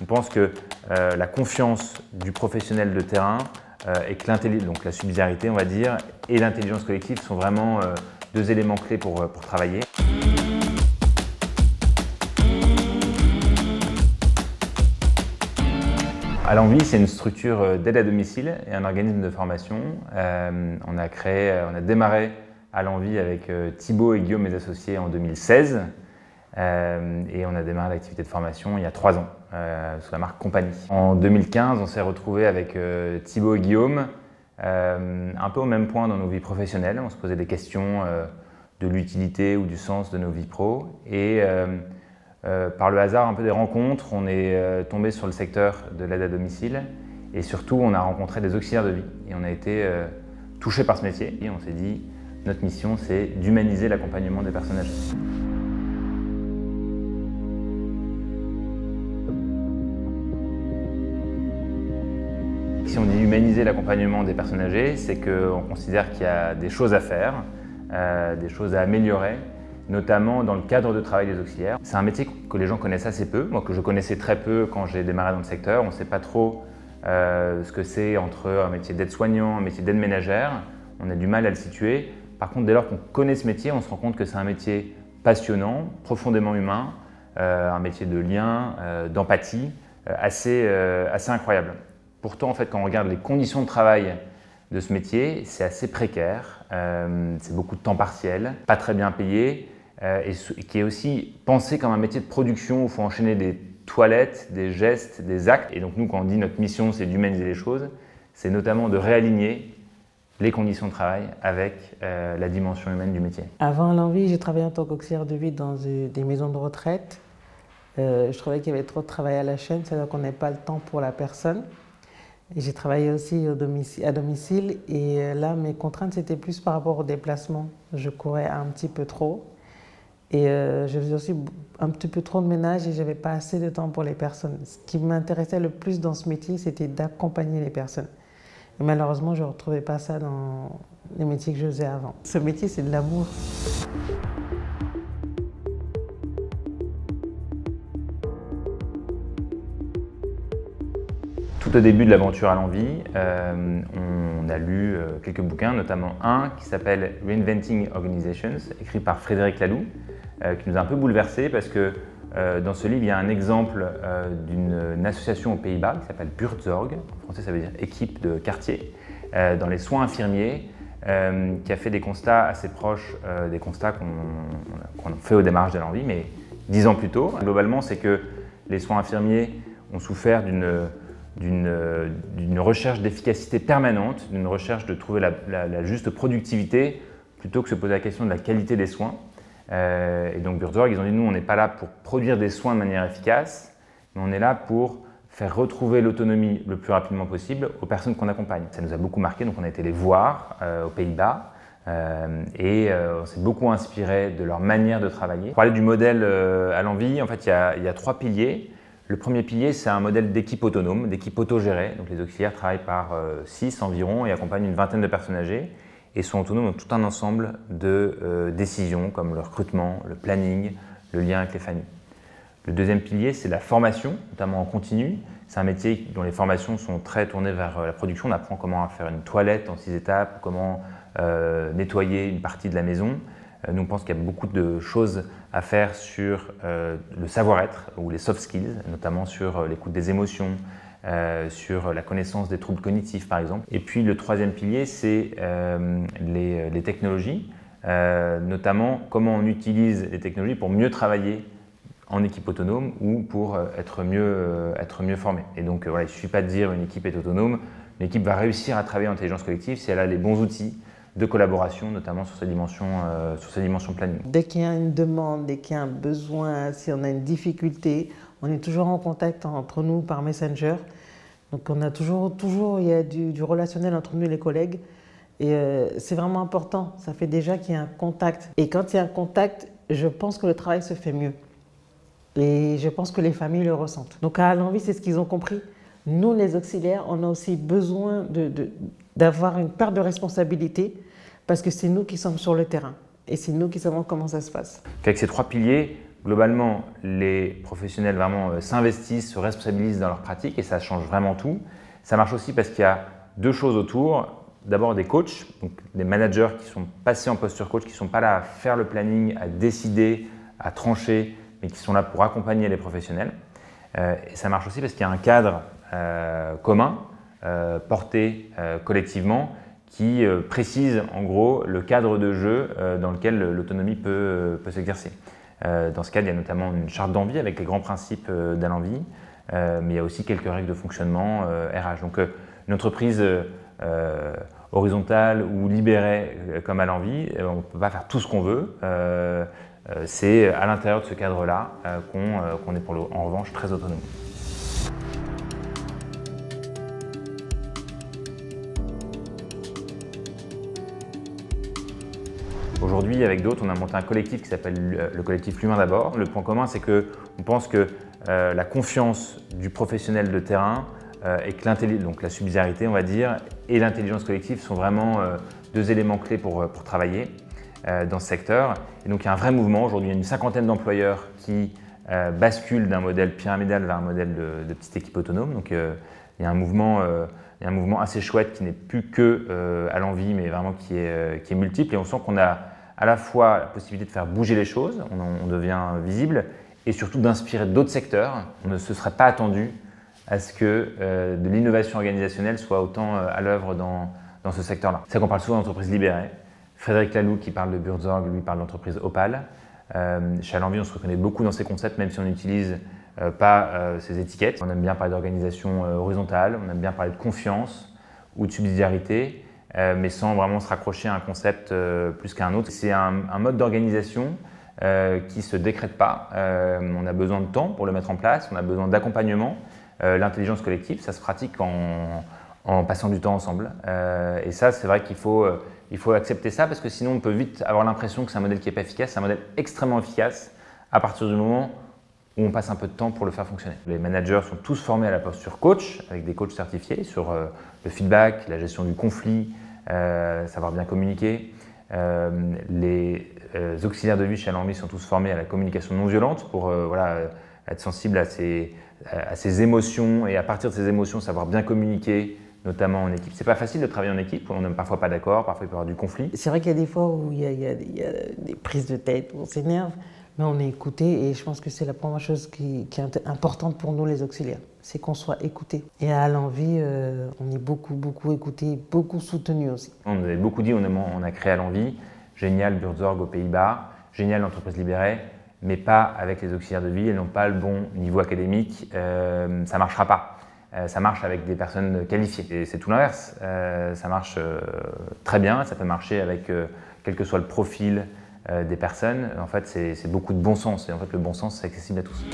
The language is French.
On pense que la confiance du professionnel de terrain et que donc la subsidiarité, on va dire, et l'intelligence collective sont vraiment deux éléments clés pour travailler. À l'Envie, c'est une structure d'aide à domicile et un organisme de formation. On a démarré à l'Envie avec Thibaut et Guillaume, mes associés, en 2016. Et on a démarré l'activité de formation il y a 3 ans, sous la marque Compagnie. En 2015, on s'est retrouvés avec Thibaut et Guillaume, un peu au même point dans nos vies professionnelles. On se posait des questions de l'utilité ou du sens de nos vies pro. Et par le hasard un peu des rencontres, on est tombé sur le secteur de l'aide à domicile. Et surtout, on a rencontré des auxiliaires de vie. Et on a été touchés par ce métier. Et on s'est dit, notre mission, c'est d'humaniser l'accompagnement des personnes âgées. Si on dit humaniser l'accompagnement des personnes âgées, c'est qu'on considère qu'il y a des choses à faire, des choses à améliorer, notamment dans le cadre de travail des auxiliaires. C'est un métier que les gens connaissent assez peu, moi que je connaissais très peu quand j'ai démarré dans le secteur. On ne sait pas trop ce que c'est entre un métier d'aide-soignant, un métier d'aide ménagère. On a du mal à le situer. Par contre, dès lors qu'on connaît ce métier, on se rend compte que c'est un métier passionnant, profondément humain, un métier de lien, d'empathie, assez incroyable. Pourtant, en fait, quand on regarde les conditions de travail de ce métier, c'est assez précaire, c'est beaucoup de temps partiel, pas très bien payé, et qui est aussi pensé comme un métier de production où il faut enchaîner des toilettes, des gestes, des actes. Et donc nous, quand on dit notre mission, c'est d'humaniser les choses, c'est notamment de réaligner les conditions de travail avec la dimension humaine du métier. Avant l'Envie, j'ai travaillé en tant qu'auxiliaire de vie dans des maisons de retraite. Je trouvais qu'il y avait trop de travail à la chaîne, c'est-à-dire qu'on n'avait pas le temps pour la personne. J'ai travaillé aussi à domicile et là, mes contraintes, c'était plus par rapport au déplacement. Je courais un petit peu trop et je faisais aussi un petit peu trop de ménage et je n'avais pas assez de temps pour les personnes. Ce qui m'intéressait le plus dans ce métier, c'était d'accompagner les personnes. Et malheureusement, je ne retrouvais pas ça dans les métiers que je faisais avant. Ce métier, c'est de l'amour. Tout au début de l'aventure à l'Envie, on a lu quelques bouquins, notamment un qui s'appelle Reinventing Organizations, écrit par Frédéric Laloux, qui nous a un peu bouleversés parce que dans ce livre, il y a un exemple d'une association aux Pays-Bas qui s'appelle Buurtzorg, en français ça veut dire équipe de quartier, dans les soins infirmiers, qui a fait des constats assez proches des constats qu'on fait au démarrage de l'Envie, mais 10 ans plus tôt. Globalement, c'est que les soins infirmiers ont souffert d'une recherche d'efficacité permanente, d'une recherche de trouver la juste productivité plutôt que se poser la question de la qualité des soins. Et donc Buurtzorg, ils ont dit nous on n'est pas là pour produire des soins de manière efficace, mais on est là pour faire retrouver l'autonomie le plus rapidement possible aux personnes qu'on accompagne. Ça nous a beaucoup marqué, donc on a été les voir aux Pays-Bas et on s'est beaucoup inspiré de leur manière de travailler. Pour parler du modèle à l'Envie, en fait il y a 3 piliers. Le premier pilier, c'est un modèle d'équipe autonome, d'équipe autogérée. Donc les auxiliaires travaillent par 6 environ et accompagnent une vingtaine de personnes âgées et sont autonomes dans tout un ensemble de décisions comme le recrutement, le planning, le lien avec les familles. Le deuxième pilier, c'est la formation, notamment en continu. C'est un métier dont les formations sont très tournées vers la production. On apprend comment faire une toilette en 6 étapes, comment nettoyer une partie de la maison. Nous, on pense qu'il y a beaucoup de choses à faire sur le savoir-être ou les soft skills, notamment sur l'écoute des émotions, sur la connaissance des troubles cognitifs par exemple. Et puis le troisième pilier, c'est les technologies, notamment comment on utilise les technologies pour mieux travailler en équipe autonome ou pour être mieux formé. Et donc voilà, il ne suffit pas de dire une équipe est autonome, l'équipe va réussir à travailler en intelligence collective si elle a les bons outils de collaboration, notamment sur ces dimensions planning. Dès qu'il y a une demande, dès qu'il y a un besoin, si on a une difficulté, on est toujours en contact entre nous par Messenger. Donc on a toujours il y a du relationnel entre nous et les collègues. Et c'est vraiment important, ça fait déjà qu'il y a un contact. Et quand il y a un contact, je pense que le travail se fait mieux. Et je pense que les familles le ressentent. Donc à l'Envie, c'est ce qu'ils ont compris. Nous, les auxiliaires, on a aussi besoin d'avoir une part de responsabilité parce que c'est nous qui sommes sur le terrain et c'est nous qui savons comment ça se passe. Avec ces 3 piliers, globalement, les professionnels vraiment s'investissent, se responsabilisent dans leur pratique et ça change vraiment tout. Ça marche aussi parce qu'il y a deux choses autour. D'abord des coachs, donc des managers qui sont passés en posture coach, qui ne sont pas là à faire le planning, à décider, à trancher, mais qui sont là pour accompagner les professionnels. Et ça marche aussi parce qu'il y a un cadre commun, porté collectivement, qui précise en gros le cadre de jeu dans lequel l'autonomie peut s'exercer. Dans ce cadre, il y a notamment une charte d'envie avec les grands principes d'Alenvie, mais il y a aussi quelques règles de fonctionnement RH. Donc une entreprise horizontale ou libérée comme Alenvie, on ne peut pas faire tout ce qu'on veut. C'est à l'intérieur de ce cadre-là qu'on est en revanche très autonome. Aujourd'hui, avec d'autres, on a monté un collectif qui s'appelle le collectif L'Humain d'abord. Le point commun, c'est qu'on pense que la confiance du professionnel de terrain et que donc la subsidiarité, on va dire, et l'intelligence collective sont vraiment deux éléments clés pour travailler dans ce secteur. Et donc, il y a un vrai mouvement. Aujourd'hui, il y a une cinquantaine d'employeurs qui basculent d'un modèle pyramidal vers un modèle de petite équipe autonome. Donc, il y a un mouvement assez chouette qui n'est plus que à l'envie, mais vraiment qui est multiple. Et on sent qu'on a à la fois la possibilité de faire bouger les choses, on devient visible, et surtout d'inspirer d'autres secteurs. On ne se serait pas attendu à ce que de l'innovation organisationnelle soit autant à l'œuvre dans ce secteur-là. C'est qu'on parle souvent d'entreprise libérée. Frédéric Laloux, qui parle de Buurtzorg, lui parle d'entreprise Opale. Chez Alenvie, on se reconnaît beaucoup dans ces concepts, même si on n'utilise pas ces étiquettes. On aime bien parler d'organisation horizontale, on aime bien parler de confiance ou de subsidiarité, mais sans vraiment se raccrocher à un concept plus qu'à un autre. C'est un mode d'organisation qui ne se décrète pas. On a besoin de temps pour le mettre en place, on a besoin d'accompagnement. L'intelligence collective, ça se pratique en passant du temps ensemble. Et ça, c'est vrai qu'il faut accepter ça parce que sinon on peut vite avoir l'impression que c'est un modèle qui n'est pas efficace. C'est un modèle extrêmement efficace à partir du moment où on passe un peu de temps pour le faire fonctionner. Les managers sont tous formés à la posture coach, avec des coachs certifiés sur le feedback, la gestion du conflit, savoir bien communiquer. Les auxiliaires de vie chez Alenvie sont tous formés à la communication non violente pour être sensible à ses émotions et à partir de ces émotions savoir bien communiquer, notamment en équipe. C'est pas facile de travailler en équipe, on n'est parfois pas d'accord, parfois il peut y avoir du conflit. C'est vrai qu'il y a des fois où il y a des prises de tête, où on s'énerve, mais on est écouté et je pense que c'est la première chose qui est importante pour nous les auxiliaires, c'est qu'on soit écouté. Et à Alenvie, on est beaucoup écouté, beaucoup soutenu aussi. On nous avait beaucoup dit, on a créé Alenvie, génial Buurtzorg aux Pays-Bas, génial l'entreprise libérée, mais pas avec les auxiliaires de vie, elles n'ont pas le bon niveau académique, ça ne marchera pas. Ça marche avec des personnes qualifiées. Et c'est tout l'inverse. Ça marche très bien, ça peut marcher avec quel que soit le profil des personnes. En fait, c'est beaucoup de bon sens. Et en fait, le bon sens, c'est accessible à tous.